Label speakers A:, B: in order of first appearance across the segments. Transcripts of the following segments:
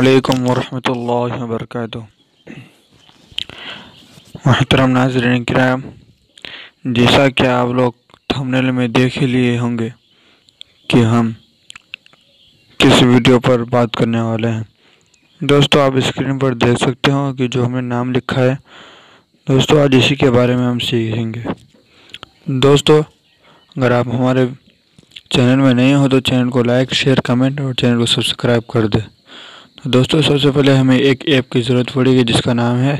A: अस्सलामुअलैकुम वरहमतुल्लाहि वबरकातुहू। मोहतरम नाज़रीन किराम, जैसा कि आप लोग थंबनेल में देख ही लिए होंगे कि हम किस वीडियो पर बात करने वाले हैं। दोस्तों, आप स्क्रीन पर देख सकते हो कि जो हमने नाम लिखा है, दोस्तों आज इसी के बारे में हम सीखेंगे। दोस्तों, अगर आप हमारे चैनल में नए हो तो चैनल को लाइक, शेयर, कमेंट और चैनल को सब्सक्राइब कर दें। तो दोस्तों, सबसे पहले हमें एक ऐप की ज़रूरत पड़ेगी जिसका नाम है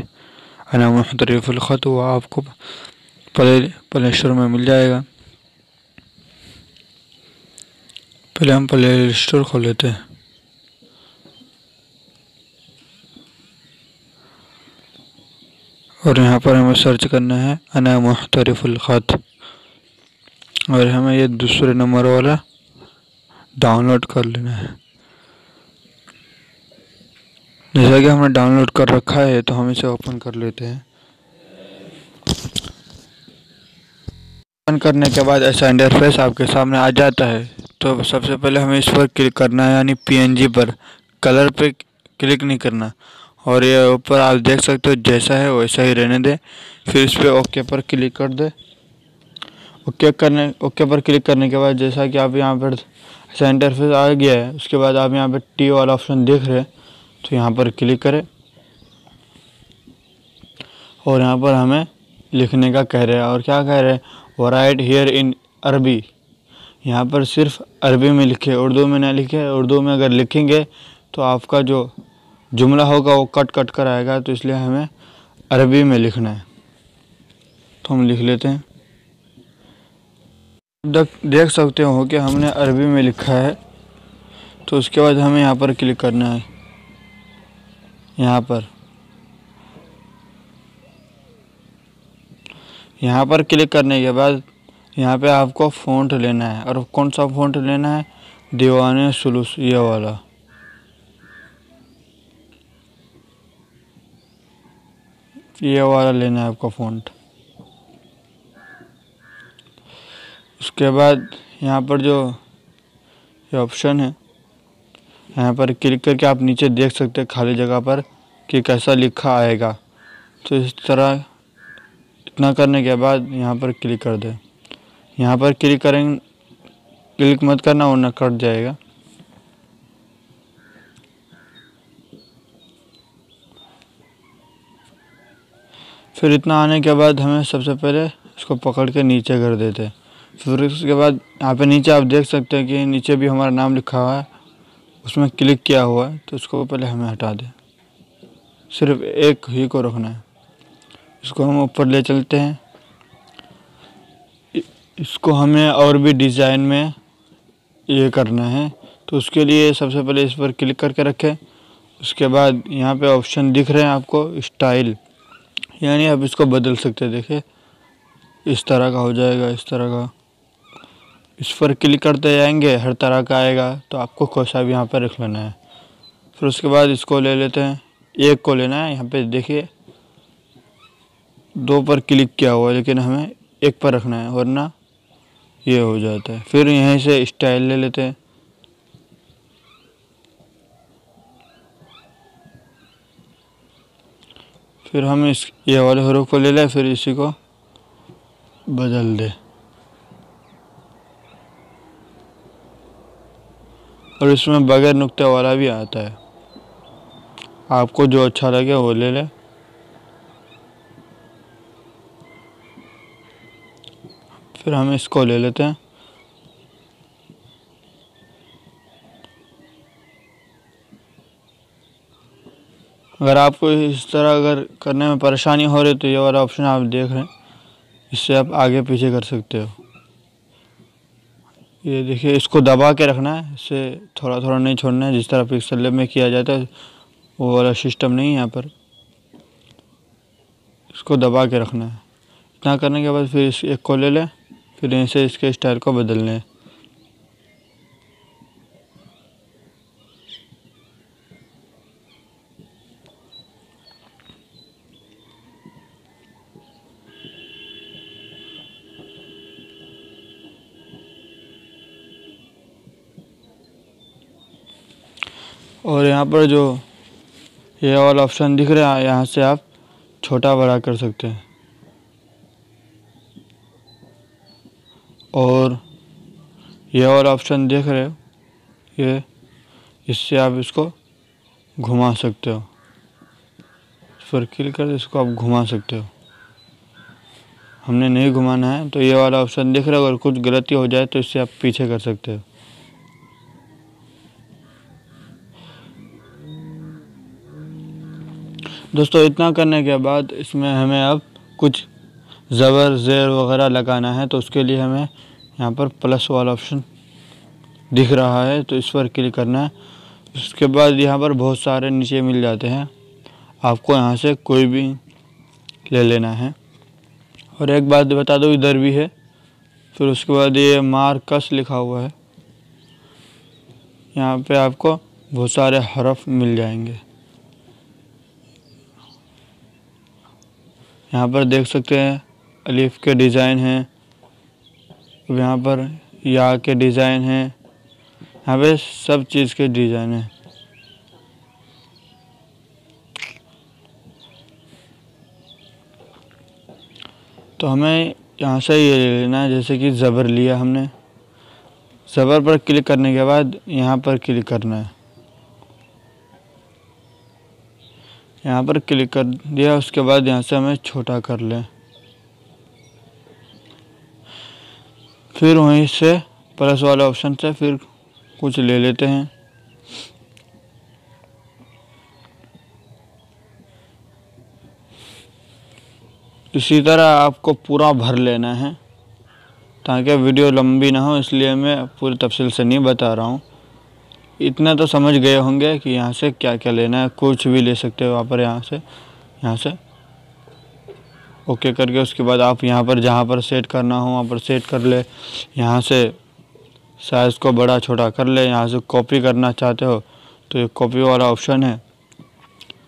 A: अना मुहतरिफुल ख़त। वो आपको प्ले स्टोर में मिल जाएगा। पहले हम प्ले स्टोर खोल लेते हैं। और यहाँ पर हमें सर्च करना है अना मुहतरिफुल ख़त, और हमें ये दूसरे नंबर वाला डाउनलोड कर लेना है। जैसा कि हमने डाउनलोड कर रखा है तो हम इसे ओपन कर लेते हैं। ओपन करने के बाद ऐसा इंटरफेस आपके सामने आ जाता है। तो सबसे पहले हमें इस पर क्लिक करना है, यानी पीएनजी पर। कलर पे क्लिक नहीं करना। और ये ऊपर आप देख सकते हो जैसा है वैसा ही रहने दें। फिर इस पर ओके पर क्लिक कर दे। ओके पर क्लिक करने के बाद जैसा कि आप यहाँ पर ऐसा इंटरफेस आ गया है, उसके बाद आप यहाँ पर टी वाला ऑप्शन देख रहे हैं, तो यहाँ पर क्लिक करें। और यहाँ पर हमें लिखने का कह रहे हैं, और क्या कह रहे हैं, राइट हियर इन अरबी। यहाँ पर सिर्फ अरबी में लिखे, उर्दू में ना लिखे। उर्दू में अगर लिखेंगे तो आपका जो जुमला होगा वो कट कर आएगा, तो इसलिए हमें अरबी में लिखना है। तो हम लिख लेते हैं। देख सकते हो कि हमने अरबी में लिखा है। तो उसके बाद हमें यहाँ पर क्लिक करना है। यहाँ पर क्लिक करने के बाद यहाँ पे आपको फ़ॉन्ट लेना है। और कौन सा फ़ॉन्ट लेना है? दीवाने सुलूस, ये वाला। ये वाला लेना है आपको फ़ॉन्ट। उसके बाद यहाँ पर जो ये ऑप्शन है, यहाँ पर क्लिक करके आप नीचे देख सकते हैं खाली जगह पर कि कैसा लिखा आएगा। तो इस तरह इतना करने के बाद यहाँ पर क्लिक कर दें। यहाँ पर क्लिक मत करना वरना कट जाएगा। फिर इतना आने के बाद हमें सबसे पहले इसको पकड़ के नीचे कर देते हैं। फिर उसके बाद यहाँ पे नीचे आप देख सकते हैं कि नीचे भी हमारा नाम लिखा हुआ है, उसमें क्लिक किया हुआ है। तो उसको पहले हमें हटा दें, सिर्फ एक ही को रखना है। इसको हम ऊपर ले चलते हैं। इसको हमें और भी डिज़ाइन में ये करना है, तो उसके लिए सबसे पहले इस पर क्लिक करके रखें। उसके बाद यहाँ पे ऑप्शन दिख रहे हैं आपको, स्टाइल, यानी आप इसको बदल सकते हैं। देखिए इस तरह का हो जाएगा, इस तरह का। इस पर क्लिक करते जाएंगे, हर तरह का आएगा। तो आपको कोई सा भी यहाँ पर रख लेना है। फिर उसके बाद इसको ले लेते हैं, एक को लेना है। यहाँ पे देखिए दो पर क्लिक किया हुआ है, लेकिन हमें एक पर रखना है वरना ये हो जाता है। फिर यहीं से स्टाइल ले लेते हैं। फिर हम ये वाले हरूफ को ले लें, फिर इसी को बदल दें। और इसमें बगैर नुक्ते वाला भी आता है, आपको जो अच्छा लगे वो ले लें। फिर हम इसको ले लेते हैं। अगर आपको इस तरह अगर करने में परेशानी हो रही तो ये वाला ऑप्शन आप देख रहे हैं, इससे आप आगे पीछे कर सकते हो। ये देखिए, इसको दबा के रखना है, इससे थोड़ा थोड़ा नहीं छोड़ना है। जिस तरह पिक्सल लैब में किया जाता है वो वाला सिस्टम नहीं है यहाँ पर। इसको दबा के रखना है। इतना करने के बाद फिर इस एक को ले लें, फिर ऐसे इसके स्टाइल को बदलने हैं। और यहाँ पर जो ये वाला ऑप्शन दिख रहा है, यहाँ से आप छोटा बड़ा कर सकते हैं। और ये वाला ऑप्शन देख रहे हो, ये इससे आप इसको घुमा सकते हो। इस पर क्लिक कर इसको आप घुमा सकते हो। हमने नहीं घुमाना है तो ये वाला ऑप्शन दिख रहा है, अगर कुछ गलती हो जाए तो इससे आप पीछे कर सकते हो। दोस्तों इतना करने के बाद इसमें हमें अब कुछ ज़बर ज़ेर वगैरह लगाना है, तो उसके लिए हमें यहाँ पर प्लस वाला ऑप्शन दिख रहा है, तो इस पर क्लिक करना है। उसके बाद यहाँ पर बहुत सारे नीचे मिल जाते हैं, आपको यहाँ से कोई भी ले लेना है। और एक बात बता दो, इधर भी है। फिर उसके बाद ये मार्कस लिखा हुआ है, यहाँ पे आपको बहुत सारे हरफ मिल जाएंगे। यहाँ पर देख सकते हैं अलिफ के डिज़ाइन हैं, यहाँ पर या के डिज़ाइन हैं, यहाँ पे सब चीज़ के डिज़ाइन हैं। तो हमें यहाँ से ये ले लेना है, जैसे कि ज़बर लिया हमने। ज़बर पर क्लिक करने के बाद यहाँ पर क्लिक करना है, यहाँ पर क्लिक कर दिया। उसके बाद यहाँ से हमें छोटा कर लें। फिर वहीं से प्लस वाले ऑप्शन से फिर कुछ ले लेते हैं। इसी तरह आपको पूरा भर लेना है, ताकि वीडियो लंबी ना हो, इसलिए मैं पूरी तफसील से नहीं बता रहा हूँ। इतना तो समझ गए होंगे कि यहाँ से क्या क्या लेना है। कुछ भी ले सकते हो आप यहाँ से ओके करके उसके बाद आप यहाँ पर जहाँ पर सेट करना हो वहाँ पर सेट कर ले। यहाँ से साइज़ को बड़ा छोटा कर ले। यहाँ से कॉपी करना चाहते हो तो ये कॉपी वाला ऑप्शन है,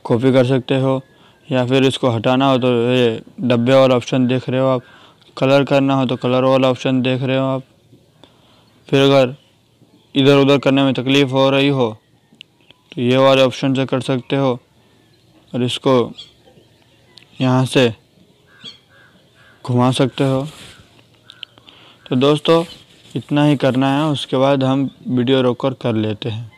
A: कॉपी कर सकते हो। या फिर इसको हटाना हो तो ये डब्बे वाला ऑप्शन देख रहे हो आप। कलर करना हो तो कलर वाला ऑप्शन देख रहे हो आप। फिर अगर इधर उधर करने में तकलीफ़ हो रही हो तो ये वाले ऑप्शन से कर सकते हो। और इसको यहाँ से घुमा सकते हो। तो दोस्तों इतना ही करना है, उसके बाद हम वीडियो रोक कर लेते हैं।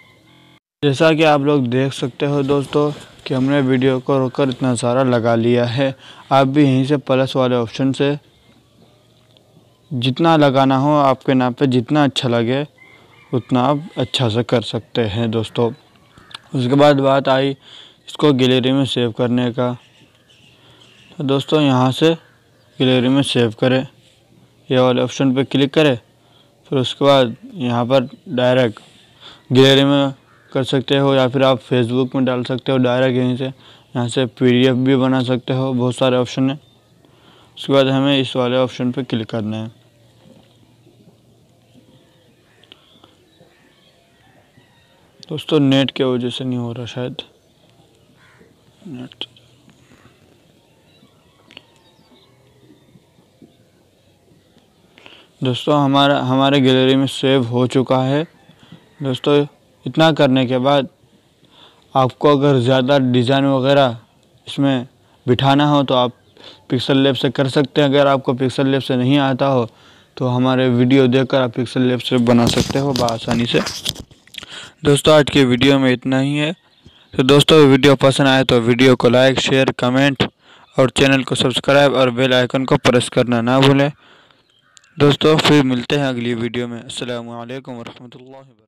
A: जैसा कि आप लोग देख सकते हो दोस्तों कि हमने वीडियो को रोककर इतना सारा लगा लिया है। आप भी यहीं से प्लस वाले ऑप्शन से जितना लगाना हो आपके नाम पे, जितना अच्छा लगे उतना आप अच्छा से कर सकते हैं दोस्तों। उसके बाद बात आई इसको गैलरी में सेव करने का। तो दोस्तों यहाँ से गैलरी में सेव करें, ये वाले ऑप्शन पे क्लिक करें। फिर उसके बाद यहाँ पर डायरेक्ट गैलरी में कर सकते हो, या फिर आप फेसबुक में डाल सकते हो डायरेक्ट यहीं से। यहाँ से PDF भी बना सकते हो, बहुत सारे ऑप्शन हैं। उसके बाद हमें इस वाले ऑप्शन पे क्लिक करना है। दोस्तों नेट के वजह से नहीं हो रहा शायद, नेट। दोस्तों हमारे गैलरी में सेव हो चुका है। दोस्तों इतना करने के बाद आपको अगर ज़्यादा डिज़ाइन वगैरह इसमें बिठाना हो तो आप पिक्सल लैब से कर सकते हैं। अगर आपको पिक्सल लैब से नहीं आता हो तो हमारे वीडियो देखकर आप पिक्सल लैब से बना सकते हो बआसानी से। दोस्तों आज के वीडियो में इतना ही है। तो दोस्तों वीडियो पसंद आए तो वीडियो को लाइक, शेयर, कमेंट और चैनल को सब्सक्राइब और बेल आइकन को प्रेस करना ना भूलें। दोस्तों फिर मिलते हैं अगली वीडियो में। अस्सलामु अलैकुम वरहमतुल्लाहि वबरकातुहू।